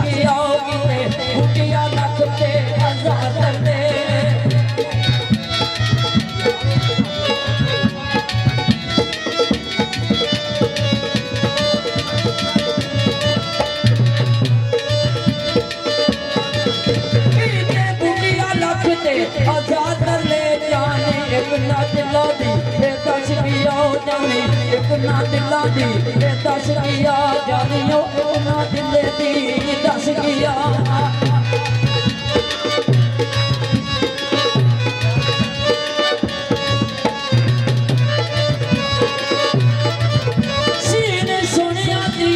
गया किते बूटिया लख ते आजाद दे आजाद ले जाने एक ना दिला दी ये दस किया जाने एक ना दिला दी ये दस किया जाने एक ना दिले दी दस किया सीने सुनिया दी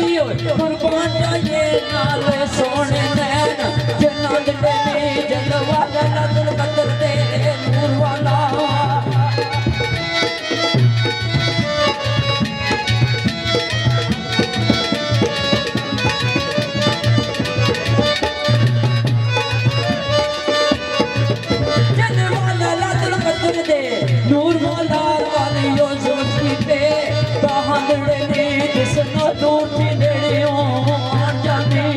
कुर्बान जाए नाल सोने नैन जना दिले जलवा दिल कदर दे नूर वाला नूर वाला वालियो ज़ुल्फ़ी पे बहादुर ने जिसना दूर थी नेड़ियों जानी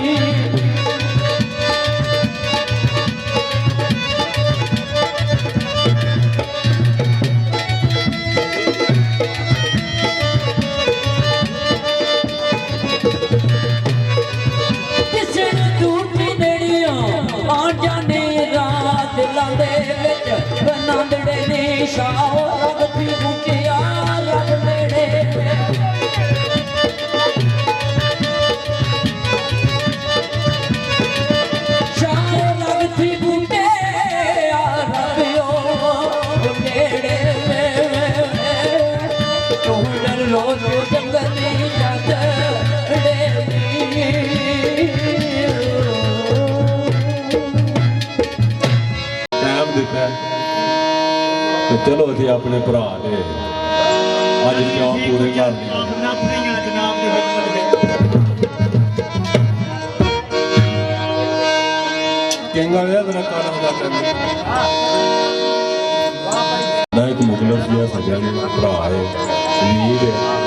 जिसना दूर थी नेड़ियों जाने रात लादे विच बनांदड़े ने शाओ लगती बूटिया लग नेड़े शाओ लगती बूटे रबियो नेड़े तू लो जंगली जग टाइम दिता तो चलो अभी अपने भरा ने अज क्यों पूरे घर एक मुखलस जिहा सजा ने भरा है वीर है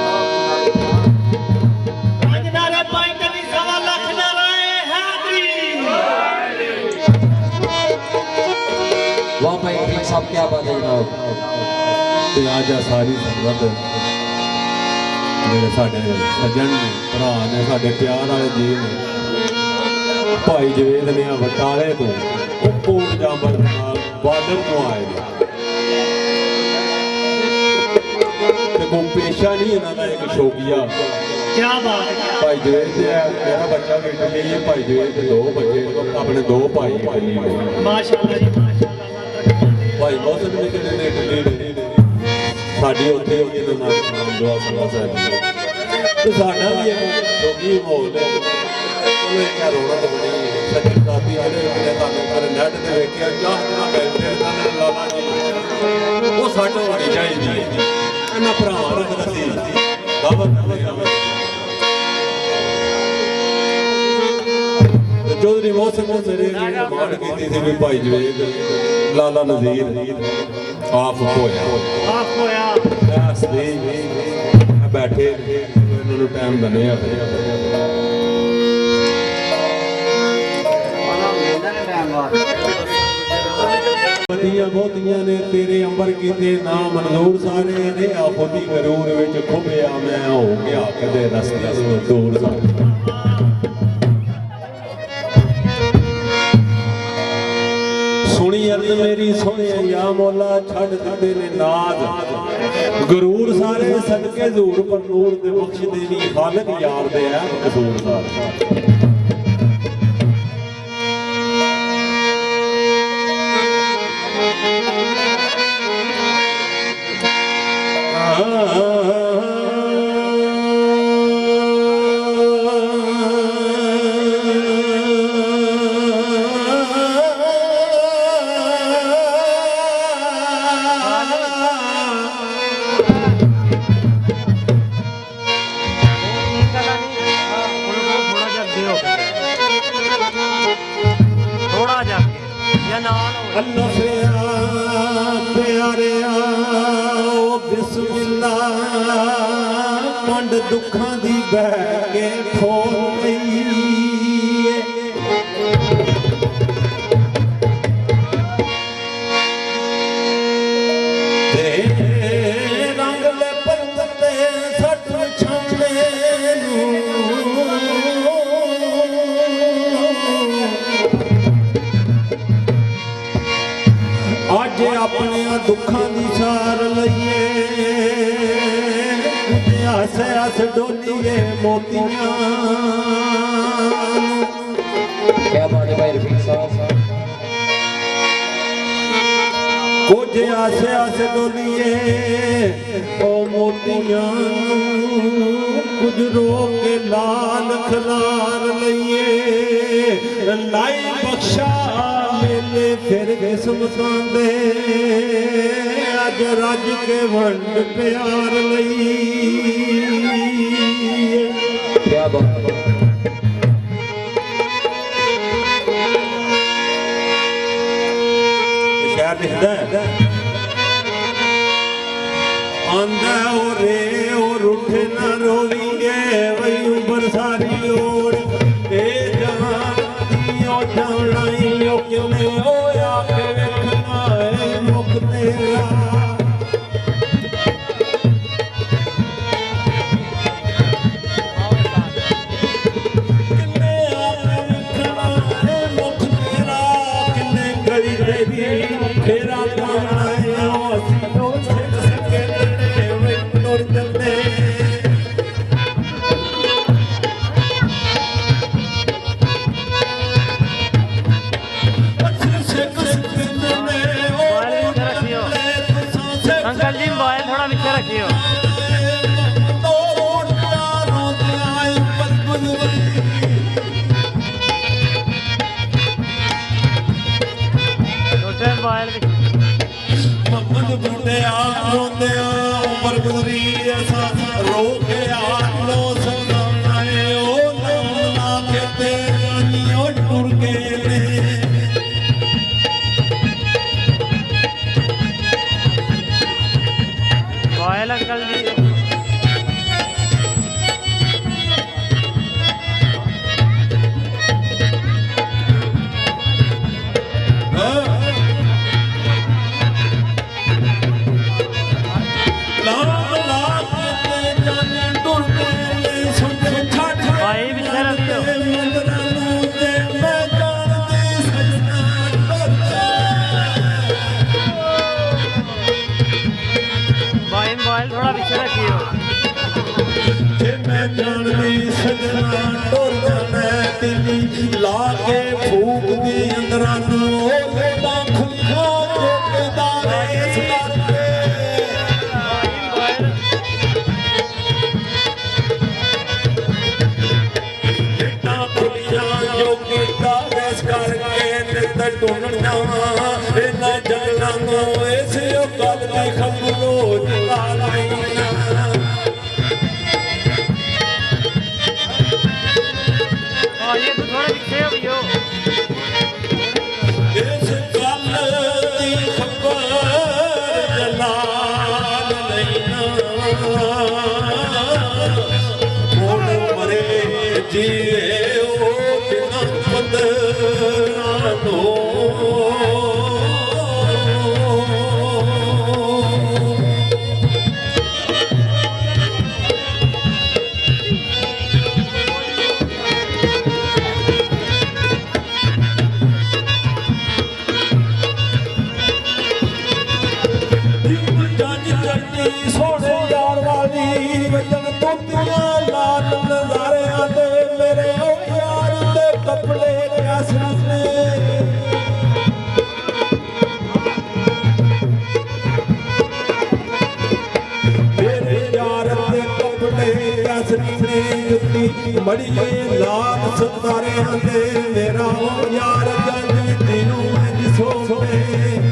वाह भाई साहब क्या बात है जनाब ते आज सारी संगत मेरे साडे सज्जन ने भरा ने साडे प्यार वाले जी ने भाई जवेद ने बटाले तो कोट जामर बादल तो आए ने ते को पेशा नहीं इन्हां दा एक शौकिया क्या बात है भाई जवेद मेरा बच्चा बेटा ये भाई जवेद के दो बच्चे अपने दो भाई माशाल्लाह जी भाई बहुत ने साडी उत्थे होगी तो नाम दुआ सल्ला साहब तो साडा भी शौकी माहौल है चलो एक रौनक बनी सच्ची साथी आले मैंने तानू कर नेट ते वेखिया चाह ना बैठे ताने लाला जी वो साडो होनी चाहिदी इन्हां भरावां नूं रसी दावत चौधरी मोहसिन मेरे मान की थी भी भाई जवेद लाला नज़ीर आप होया बैठे इन्होंने टाइम दने बहुतियां ने तेरे अंबर कीते ना मंजूर सारे ने आफोती गरूर विच खुबिया मैं हो गया कदे रस्ते दूर सारे सुनी अर्ज मेरी सोने या मौला छड़ दिते ने नाज गरूर सारे सदके जूर पर नूर दे बख्श देनी खालिक यार दे है कसूर सारे दुखां दी बह के खोल गई ਆਸੇ ਆਸ ਡੋਲੀਏ ਮੋਤੀਆਂ ਕੀ ਬਾਤ ਹੈ ਭਾਈ ਰਫੀਕ ਸਾਹਿਬ। ਕੁਝ ਆਸੇ ਆਸ ਡੋਲੀਏ ਉਹ ਮੋਤੀਆਂ ਕੁਝ ਰੋ ਕੇ ਲਾਲ ਖਲਾਰ ਲਈਏ ਲਾਈ ਬਖਸ਼ਾ ਮੇਲੇ ਫਿਰ ਕਿਸਮਤਾਂ ਦੇ ਅੱਜ ਰੱਜ ਕੇ ਵੰਡ ਪਿਆਰ ਲਈ ਕੀ ਬਾਤ ਹੈ। ਸ਼ਾਇਰ ਲਿਖਦਾ ਆਂਦਾ ਉਹ ਰੇ ਉਹ ਰੁੱਠੇ ਨਾ ਰੋਵੀਏ ਵਈ ਉਬਰ ਸਾਰੀ ਓੜ ਇਹ ਜਹਾਨ ਓ ਜਾਣਾਈ ਓ ਕਿਵੇਂ ਹੋਇਆ ਕਿ ਵੇਖਣਾ ਏ ਮੁਖ ਤੇਰਾ ਕਿੰਨੇ ਆਪੇ ਵੇਖਣਾ ਏ ਮੁਖ ਤੇਰਾ ਕਿੰਨੇ ਗਲੀ ਤੇਰੀ ਫੇਰਾ ਪਾਉਣਾ ਏ ਓ ਅਸੀਂ ਉਹ ਸਿੱਖ ਸਕੇ ਤੇਰੇ ਵੇ ਟੁਰ ਚੱਲੇ अंकल जी मोबाइल थोड़ा पीछे रखियो। छोटे मोबाइल ਮਮਦ ਬੁੱਢਿਆ ਰੋਂਦਿਆ ਉਮਰ ਗੁਜ਼ਰੀ ਅਸਾਂ ਰੋ ਕੇ ਆਲੋ ਸੁਣਾਏ ਉਹ ਨਾ ਕੇ ਤੇ ਜਾਨੀਓ ਟੁਰ ਗਏ ਨੇ मोबाइल अंकल जी। भाई पीछे रखियो। भाई मोबाइल थोड़ा पीछे रखियो। ਜੇ ਮੈਂ ਜਾਣਦੀ ਸਜਣਾ ਟੁਰਦਾ ਮੈਂ ਤੇਰੀ ਲਾ ਕੇ ਫੂਕਦੀ ਅੰਦਰਾਂ ਨੂੰ ਉਹ ਤਾਂ ਖੁੱਲਾ ਚੁੱਕਦਾ ਇਸ ਕਰਕੇ ਇੱਟਾਂ ਖੁੱਲੀਆਂ ਜੋ ਕੀਤਾ ਵੈਸ ਕਰਕੇ ਨਿੱਤ ਟੁੰਨਣਾ ਇਹਨਾਂ ਜੰਗਲਾਂ ਨੂੰ ਇਸ ਗੱਲ ਦੀ ਖਬਰ ਰੋਜ਼ ਲਾ ਲੈਣਾ ये तो थोड़ा पीछे हो भैया। ਇਸ ਗੱਲ ਦੀ ਖਬਰ ਜਲਾਲ ਲੈਣਾ ਹੁਣ ਮਰੇ ਜੀਏ ਉਹ ਬਿਨਾਂ ਬੰਦਰਾਂ ਤੋਂ ਸੋਹਣੇ ਯਾਰ ਵਾਲੀ ਵਜਨ ਤੁੱਤੀਆਂ ਲਾਲ ਨਜ਼ਾਰਿਆਂ ਦੇ ਮੇਰੇ ਉਹ ਯਾਰ ਦੇ ਕੱਪੜੇ ਕਿਆਸਨ ਨੇ ਮੇਰੇ ਯਾਰ ਦੇ ਕੱਪੜੇ ਕਿਆਸਨ ਨੇ ਜੁੱਤੀ ਮੜੀਏ ਲਾਲ ਸਤਾਰਿਆਂ ਦੇ ਮੇਰਾ ਉਹ ਯਾਰ ਜੰਜ ਤੈਨੂੰ ਇੰਜ ਸੋਹਣੇ